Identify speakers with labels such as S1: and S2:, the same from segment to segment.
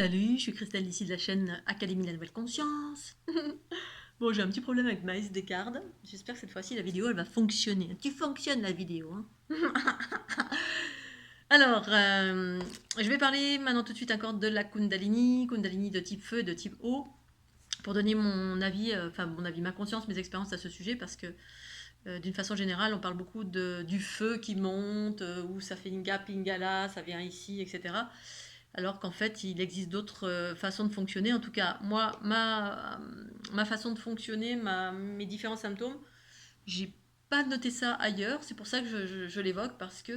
S1: Salut, je suis Christelle ici de la chaîne Académie de la Nouvelle Conscience. Bon, j'ai un petit problème avec ma SD card. J'espère que cette fois-ci la vidéo elle va fonctionner. Tu fonctionnes la vidéo, hein. Alors, je vais parler maintenant tout de suite encore de la Kundalini, Kundalini de type feu, de type eau, pour donner mon avis, ma conscience, mes expériences à ce sujet, parce que d'une façon générale, on parle beaucoup du feu qui monte, où ça fait Inga, Pingala, ça vient ici, etc. Alors qu'en fait, il existe d'autres façons de fonctionner. En tout cas, moi, ma façon de fonctionner, mes différents symptômes, j'ai pas noté ça ailleurs. C'est pour ça que je l'évoque, parce que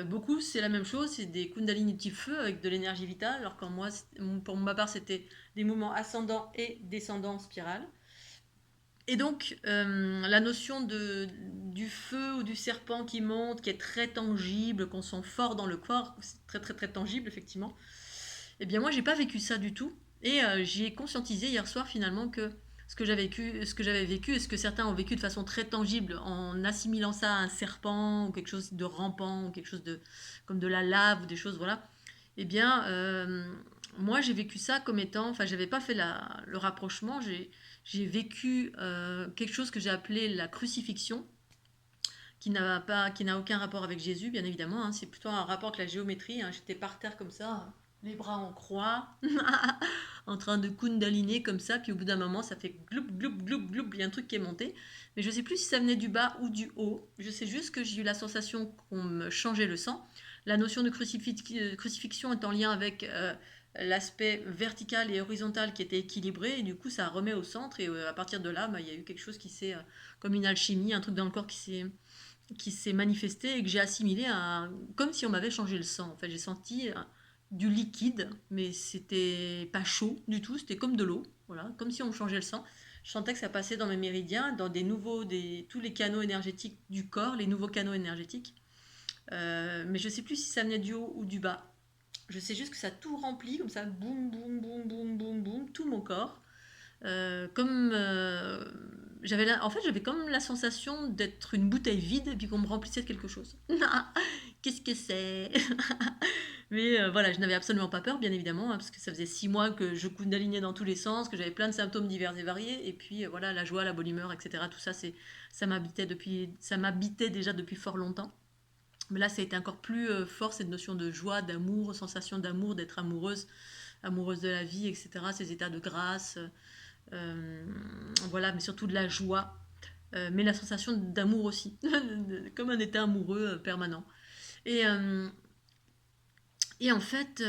S1: beaucoup, c'est la même chose. C'est des kundalini de type feu avec de l'énergie vitale, alors qu'en moi, pour ma part, c'était des mouvements ascendants et descendants spirales. Et donc, la notion du feu ou du serpent qui monte, qui est très tangible, qu'on sent fort dans le corps, c'est très très très tangible, effectivement. Eh bien, moi, j'ai pas vécu ça du tout. Et j'ai conscientisé hier soir, finalement, que ce que j'avais vécu, et ce que certains ont vécu de façon très tangible, en assimilant ça à un serpent, ou quelque chose de rampant, ou quelque chose comme de la lave, ou des choses, voilà. Eh bien, moi, j'ai vécu ça comme étant, enfin, j'avais pas fait le rapprochement, j'ai vécu quelque chose que j'ai appelé la crucifixion, qui n'a aucun rapport avec Jésus, bien évidemment, hein. C'est plutôt un rapport avec la géométrie, hein. J'étais par terre comme ça, les bras en croix, en train de kundaliner comme ça, puis au bout d'un moment, ça fait gloup, gloup, gloup, gloup, il y a un truc qui est monté. Mais je sais plus si ça venait du bas ou du haut. Je sais juste que j'ai eu la sensation qu'on me changeait le sang. La notion de crucifixion est en lien avec l'aspect vertical et horizontal qui était équilibré, et du coup, ça remet au centre, et à partir de là, il y a eu quelque chose qui s'est, comme une alchimie, un truc dans le corps qui s'est manifesté et que j'ai assimilé comme si on m'avait changé le sang. En fait, j'ai senti du liquide, mais c'était pas chaud du tout, c'était comme de l'eau, voilà, comme si on me changeait le sang. Je sentais que ça passait dans mes méridiens, dans tous les canaux énergétiques du corps, les nouveaux canaux énergétiques. Mais je sais plus si ça venait du haut ou du bas. Je sais juste que ça a tout rempli, comme ça, boum, boum, boum, boum, boum, boum, tout mon corps. Comme en fait, j'avais comme la sensation d'être une bouteille vide et puis qu'on me remplissait de quelque chose. Qu'est-ce que c'est? Mais voilà, je n'avais absolument pas peur, bien évidemment, hein, parce que ça faisait 6 mois que je kundalinais dans tous les sens, que j'avais plein de symptômes divers et variés, et puis voilà, la joie, la bonne humeur, etc. Tout ça, ça m'habitait déjà depuis fort longtemps. Mais là, ça a été encore plus fort, cette notion de joie, d'amour, sensation d'amour, d'être amoureuse, amoureuse de la vie, etc. Ces états de grâce, voilà, mais surtout de la joie, mais la sensation d'amour aussi, comme un état amoureux permanent. Et, euh, et en fait,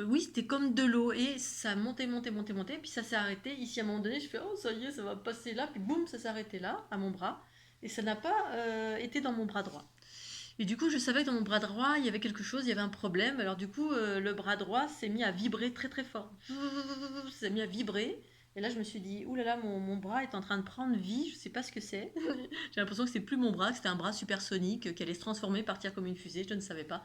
S1: oui, c'était comme de l'eau, et ça montait, montait, montait, montait, puis ça s'est arrêté. Ici, à un moment donné, je fais, oh, ça y est, ça va passer là, puis boum, ça s'est arrêté là, à mon bras, et ça n'a pas été dans mon bras droit. Et du coup, je savais que dans mon bras droit, il y avait quelque chose, il y avait un problème. Alors du coup, le bras droit s'est mis à vibrer très très fort. S'est mis à vibrer. Et là, je me suis dit, ouh là là, mon bras est en train de prendre vie, je sais pas ce que c'est. J'ai l'impression que c'est plus mon bras, que c'était un bras supersonique, qui allait se transformer, partir comme une fusée, je ne savais pas.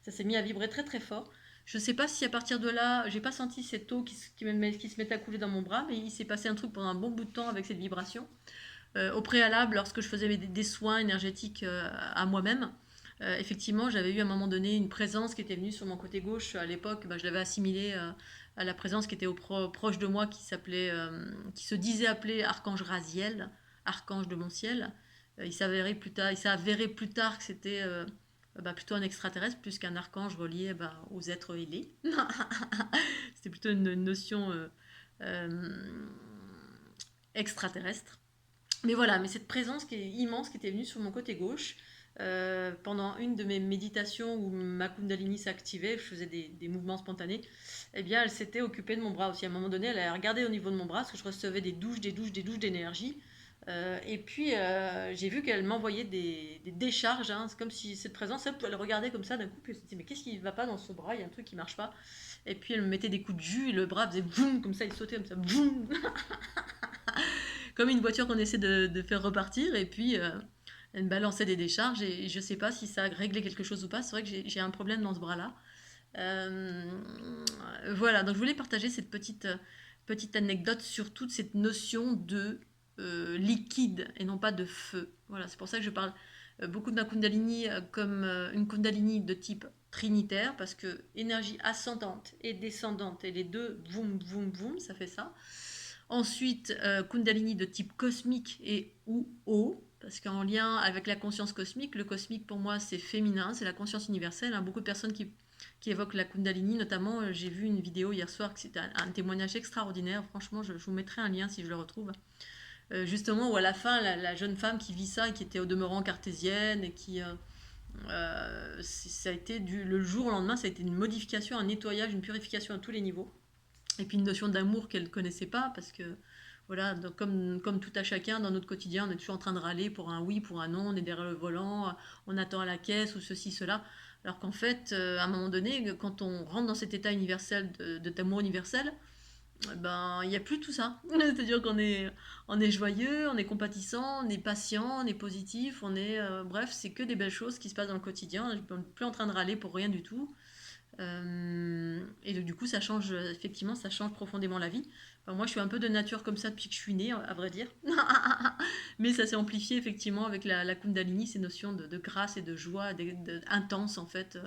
S1: Ça s'est mis à vibrer très très fort. Je ne sais pas si à partir de là, j'ai pas senti cette eau qui se met à couler dans mon bras, mais il s'est passé un truc pendant un bon bout de temps avec cette vibration. Au préalable, lorsque je faisais des soins énergétiques à moi-même, effectivement, j'avais eu à un moment donné une présence qui était venue sur mon côté gauche. À l'époque, je l'avais assimilée à la présence qui était proche de moi, qui se disait appeler Archange Raziel, Archange de mon ciel. Il s'est avéré plus tard que c'était plutôt un extraterrestre plus qu'un archange relié aux êtres ailés. C'était plutôt une notion euh, extraterrestre. Mais voilà, mais cette présence qui est immense, qui était venue sur mon côté gauche, pendant une de mes méditations où ma Kundalini s'activait, je faisais des mouvements spontanés, eh bien, elle s'était occupée de mon bras aussi. À un moment donné, elle a regardé au niveau de mon bras, parce que je recevais des douches, des douches, des douches d'énergie. Et puis, j'ai vu qu'elle m'envoyait des décharges, hein. C'est comme si cette présence, elle regardait comme ça d'un coup, puis elle se dit, mais qu'est-ce qui ne va pas dans ce bras? Il y a un truc qui ne marche pas. Et puis, elle me mettait des coups de jus, et le bras faisait boum, comme ça, il sautait comme ça, boum. Comme une voiture qu'on essaie de faire repartir, et puis elle me balançait des décharges, et je sais pas si ça a réglé quelque chose ou pas. C'est vrai que j'ai un problème dans ce bras-là. Euh, voilà, donc je voulais partager cette petite anecdote sur toute cette notion de liquide et non pas de feu. Voilà, c'est pour ça que je parle beaucoup de ma Kundalini comme une Kundalini de type trinitaire, parce que énergie ascendante et descendante, et les deux, boum, boum, boum, ça fait ça. Ensuite, Kundalini de type cosmique et ou haut, parce qu'en lien avec la conscience cosmique, le cosmique pour moi c'est féminin, c'est la conscience universelle. Hein. Beaucoup de personnes qui évoquent la Kundalini, notamment j'ai vu une vidéo hier soir, c'était un témoignage extraordinaire, franchement je vous mettrai un lien si je le retrouve. Justement où à la fin la jeune femme qui vit ça et qui était au demeurant cartésienne et qui ça a été le jour au lendemain, ça a été une modification, un nettoyage, une purification à tous les niveaux. Et puis une notion d'amour qu'elle ne connaissait pas, parce que voilà, donc comme tout à chacun dans notre quotidien, on est toujours en train de râler pour un oui, pour un non, on est derrière le volant, on attend à la caisse ou ceci, cela. Alors qu'en fait, à un moment donné, quand on rentre dans cet état universel d'amour universel, ben il n'y a plus tout ça. C'est-à-dire qu'on est joyeux, on est compatissant, on est patient, on est positif, bref, c'est que des belles choses qui se passent dans le quotidien. On n'est plus en train de râler pour rien du tout. Et donc, du coup, ça change, effectivement, ça change profondément la vie. Enfin, moi, je suis un peu de nature comme ça depuis que je suis née, à vrai dire. Mais ça s'est amplifié, effectivement, avec la Kundalini, ces notions de grâce et de joie intense, en fait,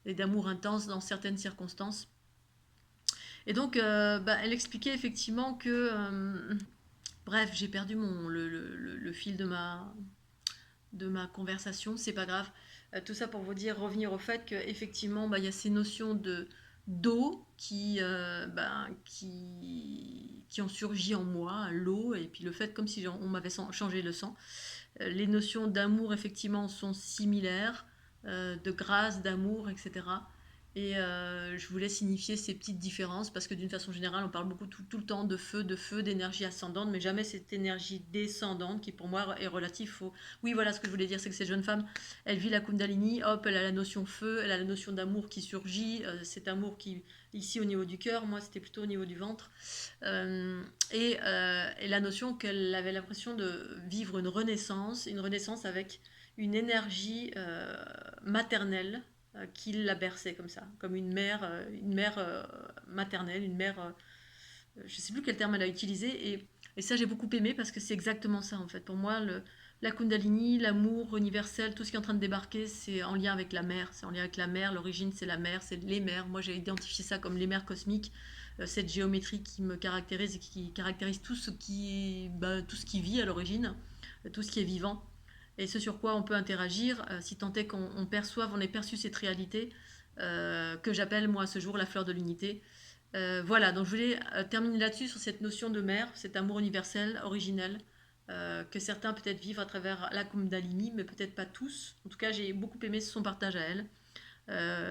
S1: et d'amour intense dans certaines circonstances. Et donc, elle expliquait effectivement que, bref, j'ai perdu le fil de ma conversation, c'est pas grave. Tout ça pour vous dire, revenir au fait qu'effectivement, il y a ces notions d'eau qui ont surgi en moi, l'eau, et puis le fait comme si on m'avait changé le sang. Les notions d'amour, effectivement, sont similaires, de grâce, d'amour, etc. Et je voulais signifier ces petites différences parce que d'une façon générale, on parle beaucoup tout le temps de feu, d'énergie ascendante, mais jamais cette énergie descendante qui pour moi est relative au... Oui, voilà ce que je voulais dire, c'est que cette jeune femme, elle vit la Kundalini, hop, elle a la notion feu, elle a la notion d'amour qui surgit, cet amour qui, ici au niveau du cœur, moi c'était plutôt au niveau du ventre, et la notion qu'elle avait l'impression de vivre une renaissance avec une énergie maternelle qui la berçait comme ça, comme une mère maternelle, une mère, je ne sais plus quel terme elle a utilisé, et ça j'ai beaucoup aimé parce que c'est exactement ça en fait. Pour moi, la Kundalini, l'amour universel, tout ce qui est en train de débarquer, c'est en lien avec la mer, c'est en lien avec la mer, l'origine c'est la mer, c'est les mers. Moi j'ai identifié ça comme les mers cosmiques, cette géométrie qui me caractérise et qui caractérise tout ce qui vit à l'origine, tout ce qui est vivant et ce sur quoi on peut interagir, si tant est qu'on perçoive, on ait perçu cette réalité que j'appelle moi à ce jour la fleur de l'unité. Voilà, donc je voulais terminer là-dessus sur cette notion de mère, cet amour universel, originel, que certains peut-être vivent à travers la Kundalini, mais peut-être pas tous. En tout cas, j'ai beaucoup aimé son partage à elle,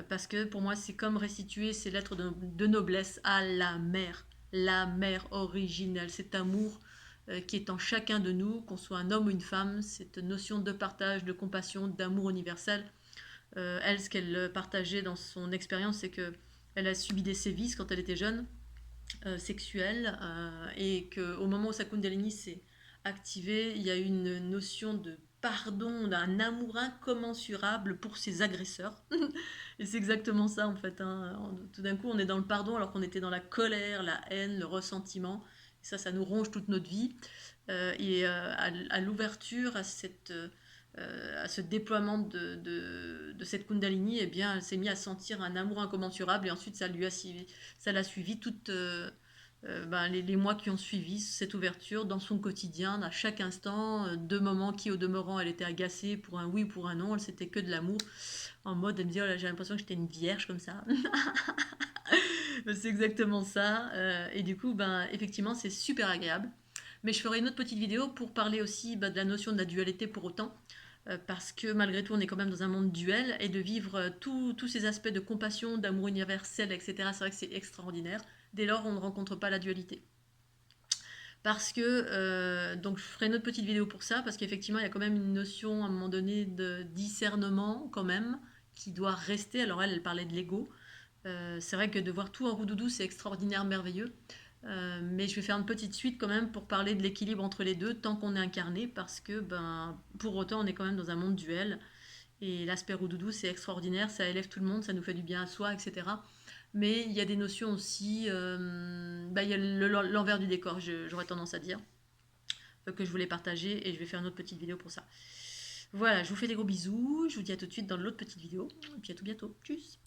S1: parce que pour moi, c'est comme restituer ces lettres de noblesse à la mère originelle, cet amour qui est en chacun de nous, qu'on soit un homme ou une femme, cette notion de partage, de compassion, d'amour universel. Elle, ce qu'elle partageait dans son expérience, c'est que elle a subi des sévices quand elle était jeune, sexuels, et qu'au moment où sa Kundalini s'est activée, il y a une notion de pardon, d'un amour incommensurable pour ses agresseurs. Et c'est exactement ça en fait. Hein. Tout d'un coup, on est dans le pardon alors qu'on était dans la colère, la haine, le ressentiment. Et ça nous ronge toute notre vie. À l'ouverture, à ce déploiement de cette Kundalini, eh bien, elle s'est mise à sentir un amour incommensurable et ensuite ça l'a suivi les mois qui ont suivi cette ouverture dans son quotidien, à chaque instant, deux moments qui au demeurant elle était agacée pour un oui ou pour un non, elle c'était que de l'amour, en mode elle me dit oh là, j'ai l'impression que j'étais une vierge comme ça. C'est exactement ça, et du coup effectivement c'est super agréable. Mais je ferai une autre petite vidéo pour parler aussi de la notion de la dualité pour autant, parce que malgré tout on est quand même dans un monde duel, et de vivre tous ces aspects de compassion, d'amour universel, etc. C'est vrai que c'est extraordinaire. Dès lors on ne rencontre pas la dualité. Parce que, donc je ferai une autre petite vidéo pour ça, parce qu'effectivement il y a quand même une notion à un moment donné de discernement quand même, qui doit rester. Alors elle parlait de l'ego. C'est vrai que de voir tout en roudoudou c'est extraordinaire, merveilleux. Mais je vais faire une petite suite quand même pour parler de l'équilibre entre les deux tant qu'on est incarné, parce que pour autant on est quand même dans un monde duel, et l'aspect roudoudou c'est extraordinaire, ça élève tout le monde, ça nous fait du bien à soi, etc. Mais il y a des notions aussi, il y a l'envers du décor, j'aurais tendance à dire, que je voulais partager, et je vais faire une autre petite vidéo pour ça. Voilà, je vous fais des gros bisous. Je vous dis à tout de suite dans l'autre petite vidéo. Et puis à tout bientôt. Tchuss!